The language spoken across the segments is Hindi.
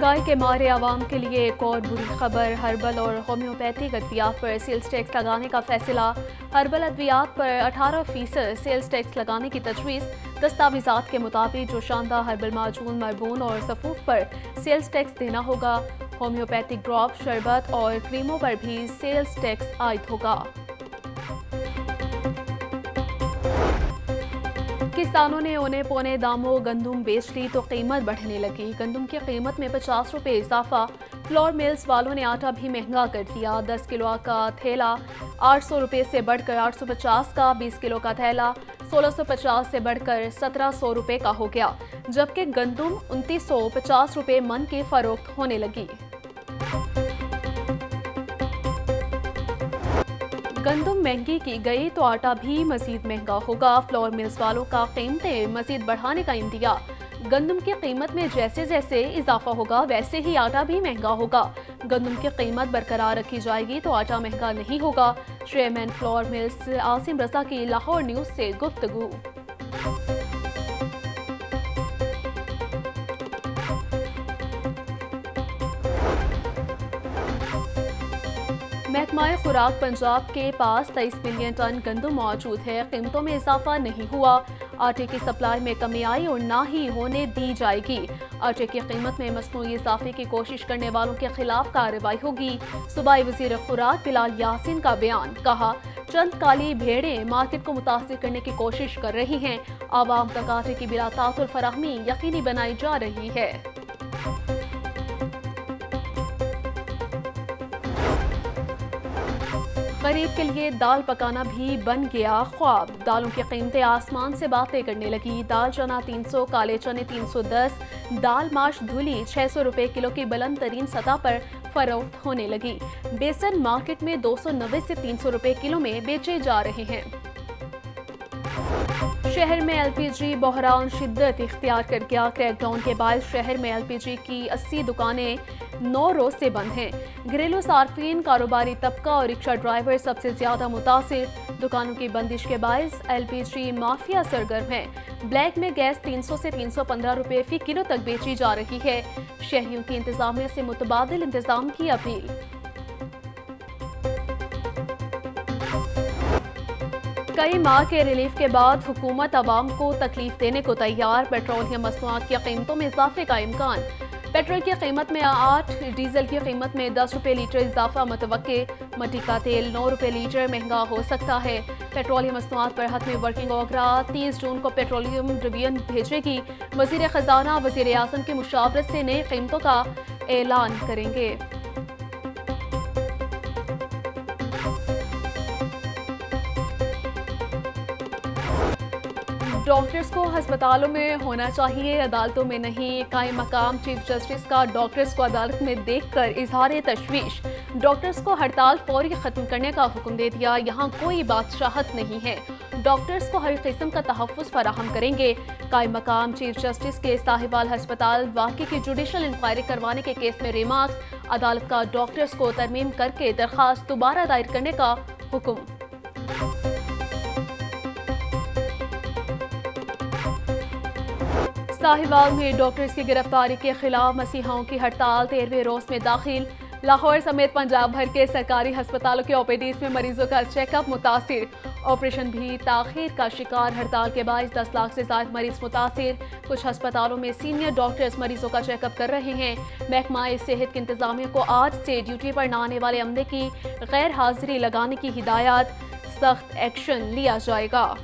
महंगाई के मारे आवाम के लिए एक और बुरी खबर। हर्बल और होम्योपैथिक अद्वियात पर सेल्स टैक्स लगाने का फैसला। हर्बल अद्वियात पर 18% सेल्स टैक्स लगाने की तजवीज़। दस्तावेज़ात के मुताबिक जो शानदार हर्बल माजून, मरबून और सफूफ पर सेल्स टैक्स देना होगा। होम्योपैथिक ड्रॉप, शरबत और क्रीमों पर भी सेल्स टैक्स आयद होगा। किसानों ने औने पौने दामों गंदम बेच ली तो कीमत बढ़ने लगी। गंदम की कीमत में 50 रुपये इजाफा। फ्लोर मिल्स वालों ने आटा भी महंगा कर दिया। 10 किलो का थैला 800 रुपये से बढ़कर 850 का, 20 किलो का थैला 1650 से बढ़कर 1700 रुपये का हो गया, जबकि गंदम 2950 रुपये मन की फरोख्त होने लगी। गंदम महंगी की गई तो आटा भी मजीद महंगा होगा। फ्लोर मिल्स वालों का कीमतें मजीद बढ़ाने का इंतज़ार। गंदम की कीमत में जैसे जैसे इजाफा होगा वैसे ही आटा भी महंगा होगा। गंदम की कीमत बरकरार रखी जाएगी तो आटा महंगा नहीं होगा। चेयरमैन फ्लोर मिल्स आसिम रजा की लाहौर न्यूज़ से गुफ्तगू। महकमा खुराक पंजाब के पास 23 मिलियन टन गंदम मौजूद है। कीमतों में इजाफा नहीं हुआ। आटे की सप्लाई में कमी आई और ना ही होने दी जाएगी। आटे की कीमत में मसनूई इजाफे की कोशिश करने वालों के खिलाफ कार्रवाई होगी। सूबाई वजीर खुराक बिलाल यासीन का बयान। कहा, चंद काली भेड़ें मार्केट को मुतासिर करने की कोशिश कर रही हैं। आवाम तक आटे की बिला तातुल फराहमी यकीनी बनाई जा रही है। गरीब के लिए दाल पकाना भी बन गया ख्वाब। दालों की कीमतें आसमान से बातें करने लगी। दाल चना 300, काले चने 310, दाल माश धुली 600 रुपये किलो की बुलंद तरीन सतह पर फरोख्त होने लगी। बेसन मार्केट में 290 से 300 रुपये किलो में बेचे जा रहे हैं। शहर में एलपीजी बहरान शिद्दत इख्तियार कर गया। क्रैकडाउन के बाद शहर में एलपीजी की 80 दुकानें 9 रोज से बंद हैं। घरेलू सार्फिन, कारोबारी तबका और रिक्शा ड्राइवर सबसे ज्यादा मुतासिर। दुकानों की बंदिश के बायस एलपीजी माफिया सरगर्म है। ब्लैक में गैस 300 से 315 रुपये फी किलो तक बेची जा रही है। शहरियों की इंतजामिया से मुतबादिल इंतजाम की अपील। कई माह के रिलीफ के बाद हुकूमत आवाम को तकलीफ देने को तैयार। पेट्रोलियम मसनूआत की कीमतों में इजाफे का इम्कान। पेट्रोल की कीमत में 8, डीजल की कीमत में 10 रुपये लीटर इजाफा मुतवक्के। मट्टी का तेल 9 रुपये लीटर महंगा हो सकता है। पेट्रोलियम मसनूआत पर हतमी वर्किंग ओगरा 30 जून को पेट्रोलियम डिवीजन भेजेगी। वजीर खजाना वजीर आज़म की मुशावरत से नई कीमतों का ऐलान करेंगे। डॉक्टर्स को अस्पतालों में होना चाहिए, अदालतों में नहीं। कायम मकाम चीफ जस्टिस का डॉक्टर्स को अदालत में देखकर इजहार तशवीश। डॉक्टर्स को हड़ताल फौरी खत्म करने का हुक्म दे दिया। यहाँ कोई बादशाहत नहीं है। डॉक्टर्स को हर किस्म का तहफ़्फ़ुज़ फराहम करेंगे। कायम मकाम चीफ जस्टिस के साहिवाल अस्पताल वाक़े की जुडिशल इंक्वायरी करवाने के केस में रिमार्क्स। अदालत का डॉक्टर्स को तरमीम करके दरख्वास्त दोबारा दायर करने का हुक्म। साहिवाल में डॉक्टर्स की गिरफ्तारी के खिलाफ मसीहाओं की हड़ताल 13वें रोज में दाखिल। लाहौर समेत पंजाब भर के सरकारी अस्पतालों के ओपीडीज में मरीजों का चेकअप मुतासिर। ऑपरेशन भी ताखीर का शिकार। हड़ताल के बाद 10 लाख से ज्यादा मरीज मुतासिर। कुछ अस्पतालों में सीनियर डॉक्टर्स मरीजों का चेकअप कर रहे हैं। महकमा सेहत की इंतजामिया को आज से ड्यूटी पर न आने वाले अमले की गैर हाजिरी लगाने की हिदायत। सख्त एक्शन लिया जाएगा।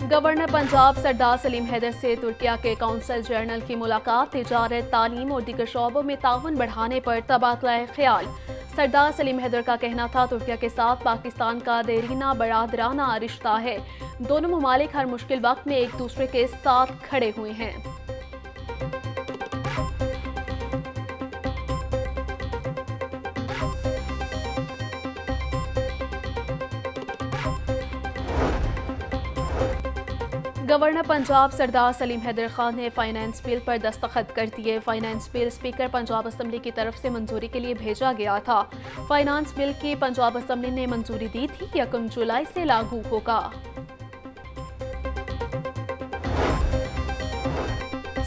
गवर्नर पंजाब सरदार सलीम हैदर से तुर्किया के कौंसल जनरल की मुलाकात। तिजारत, तालीम और दीगर शोबों में ताउन बढ़ाने पर तबादला ख्याल। सरदार सलीम हैदर का कहना था, तुर्किया के साथ पाकिस्तान का देरीना बरादराना रिश्ता है। दोनों ममालिक हर मुश्किल वक्त में एक दूसरे के साथ खड़े हुए हैं। गवर्नर पंजाब सरदार सलीम हैदर खान ने फाइनेंस बिल पर दस्तखत कर दिए। Finance bill speaker Punjab assembly की तरफ से मंजूरी के लिए भेजा गया था। फाइनेंस बिल की पंजाब असम्बली ने मंजूरी दी थी, 1 जुलाई से लागू होगा।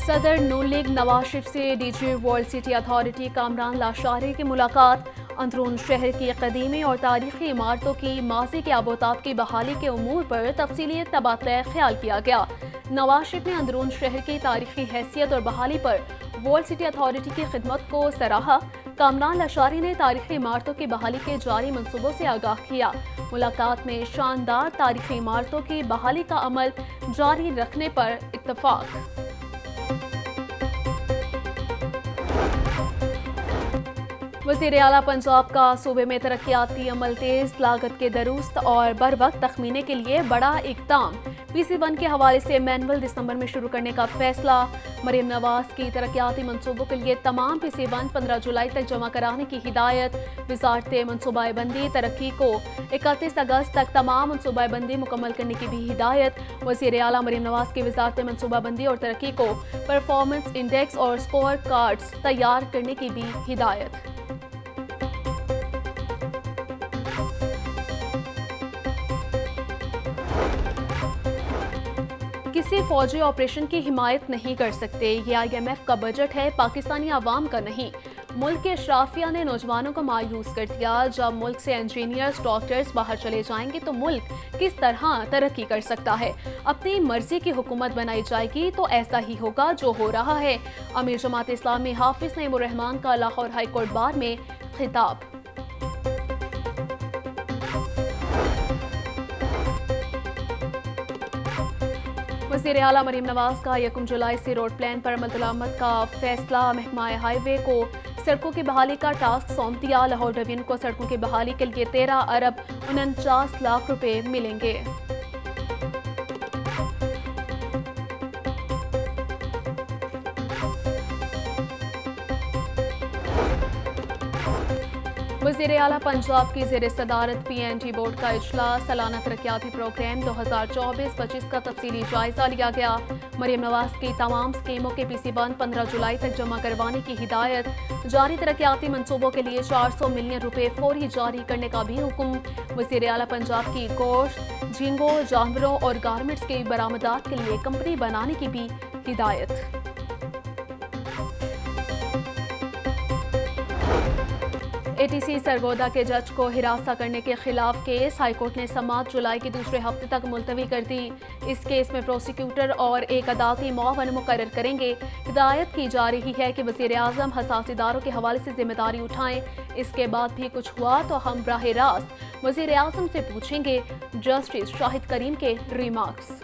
सदर नून लीग नवाज शरीफ से DG world city authority Kamran Lashari की मुलाकात। अंदरून शहर की कदीमी और तारीखी इमारतों की माजी के आबोताब की बहाली के उमूर पर तफसीली तबादला ख्याल किया गया। नवाज शरीफ ने अंदरून शहर की तारीखी हैसियत और बहाली पर वर्ल्ड सिटी अथॉरिटी की खिदमत को सराहा। कामरान लाशारी ने तारीखी इमारतों की बहाली के जारी मंसूबों से आगाह किया। मुलाकात में शानदार तारीखी इमारतों की बहाली का अमल जारी रखने पर इत्तफाक। वज़ीर आला पंजाब का सूबे में तरक्याती अमल तेज लागत के दुरुस्त और बर वक्त तखमीने के लिए बड़ा इक़दाम। PC1 के हवाले से मैनुअल दिसंबर में शुरू करने का फैसला। मरीम नवाज की तरक्याती मनसूबों के लिए तमाम PC1 15 जुलाई तक जमा कराने की हिदायत। वजारत मनसूबाबंदी तरक्की को 31 अगस्त तक तमाम मनसूबाबंदी मुकम्मल करने की भी हिदायत। वज़ीर आला मरीम नवाज की वजारत मनसूबाबंदी और तरक्की को परफॉर्मेंस इंडेक्स और स्कोर कार्ड्स तैयार करने की भी हिदायत। किसी फौजी ऑपरेशन की हिमायत नहीं कर सकते। ये IMF का बजट है, पाकिस्तानी आवाम का नहीं। मुल्क के अशराफिया ने नौजवानों को मायूस कर दिया। जब मुल्क से इंजीनियर्स डॉक्टर्स बाहर चले जाएंगे तो मुल्क किस तरह तरक्की कर सकता है। अपनी मर्जी की हुकूमत बनाई जाएगी तो ऐसा ही होगा जो हो रहा है। अमीर जमात इस्लामी हाफिज नईमुर रहमान का लाहौर हाई कोर्ट बार में खिताब। वज़ीर आला मरीम नवाज का 1 जुलाई से रोड प्लान पर अमल का फैसला। महकमा हाईवे को सड़कों की बहाली का टास्क सौंप दिया। लाहौर डिवीजन को सड़कों की बहाली के लिए 13 अरब 49 लाख रुपए मिलेंगे। वज़ीर आला पंजाब की ज़ेर सदारत PNG बोर्ड का इजलास। सालाना तरक्याती प्रोग्राम 2024-25 का तफसीली जायजा लिया गया। मरीम नवाज की तमाम स्कीमों के PC1 15 जुलाई तक जमा करवाने की हिदायत। जारी तरक्याती मनसूबों के लिए 400 मिलियन रुपए फौरी जारी करने का भी हुक्म। वज़ीर आला पंजाब की गोश्त, झींगों, जानवरों और गारमेंट्स की बरामदात के लिए कंपनी बनाने की भी हिदायत। ATC सरगोदा के जज को हिरासत करने के खिलाफ केस हाईकोर्ट ने समाअत जुलाई के दूसरे हफ्ते तक मुलतवी कर दी। इस केस में प्रोसिक्यूटर और एक अदालती मुआवन मुकर्रर करेंगे। हिदायत की जा रही है कि वज़ीर आज़म हसास इदारों के हवाले से जिम्मेदारी उठाएं। इसके बाद भी कुछ हुआ तो हम बराह रास्त वज़ीर आज़म से पूछेंगे। जस्टिस शाहिद करीम के रिमार्क्स।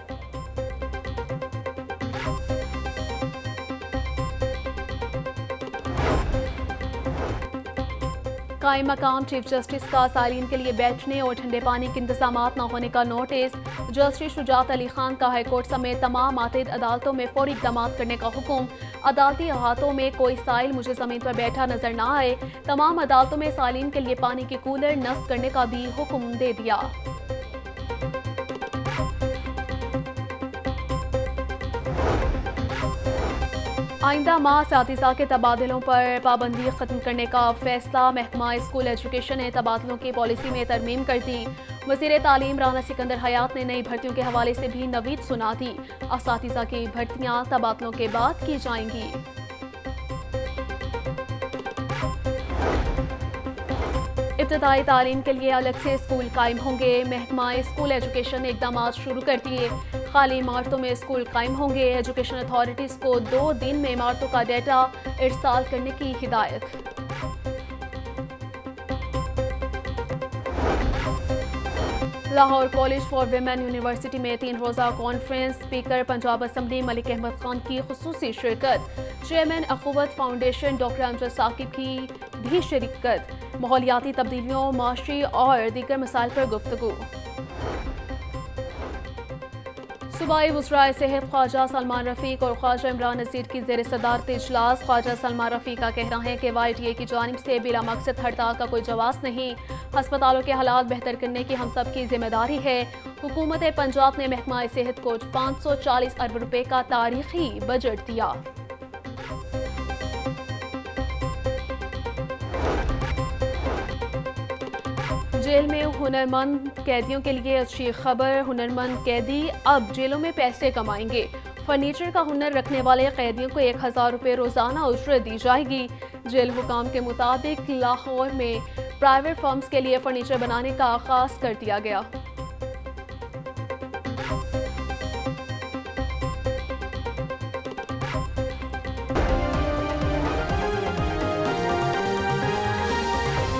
कायम मकाम चीफ जस्टिस का सालीन के लिए बैठने और ठंडे पानी के इंतजाम न होने का नोटिस। जस्टिस शुजात अली खान का हाईकोर्ट समेत तमाम आतिद अदालतों में फौरी इक़दाम करने का हुक्म। अदालती अहातों में कोई साइल मुझे ज़मीन पर बैठा नजर न आए। तमाम अदालतों में सालीन के लिए पानी के कूलर नस्ब करने का भी हुक्म दे दिया। आइंदा माह असातिज़ा के तबादलों पर पाबंदी खत्म करने का फैसला। महकमा स्कूल एजुकेशन ने तबादलों की पॉलिसी में तरमीम कर दी। वज़ीर तालीम राना सिकंदर हयात ने नई भर्तियों के हवाले से भी नवीद सुना दी। असातिज़ा की भर्तियां तबादलों के बाद की जाएंगी। इब्तदाई तालीम के लिए अलग से स्कूल कायम होंगे। महकमा स्कूल एजुकेशन ने इक़दाम शुरू कर दिए। खाली इमारतों में स्कूल कायम होंगे। एजुकेशन अथॉरिटीज़ को 2 दिन में इमारतों का डेटा इरसाल करने की हिदायत। Lahore college for women university में 3 रोज़ा conference. Speaker Punjab assembly Malik Ahmad Khan की खुसूसी शिरकत। Chairman Akhuwat foundation doctor Amjad Saqib की भी शिरकत। माहौलियाती तब्दीलियों, माशी और दीगर मसाइल पर गुफ्तगू। सुबह सूबाई वज़राए सेहत ख्वाजा सलमान रफ़ीक और ख्वाजा इमरान नज़ीर की ज़ेर सदारत इजलास। ख्वाजा सलमान रफ़ीक का कहना है कि YTA की जानिब से बिला मकसद हड़ताल का कोई जवाब नहीं। हस्पतालों के हालात बेहतर करने की हम सब की जिम्मेदारी है। हुकूमत पंजाब ने महकमा सेहत को 540 अरब रुपए का तारीखी बजट दिया। जेल में हुनरमंद कैदियों के लिए अच्छी खबर। हुनरमंद कैदी अब जेलों में पैसे कमाएंगे। फर्नीचर का हुनर रखने वाले कैदियों को 1000 रुपये रोजाना उजरत दी जाएगी। जेल हुकाम के मुताबिक लाहौर में प्राइवेट फर्म्स के लिए फर्नीचर बनाने का आगाज कर दिया गया।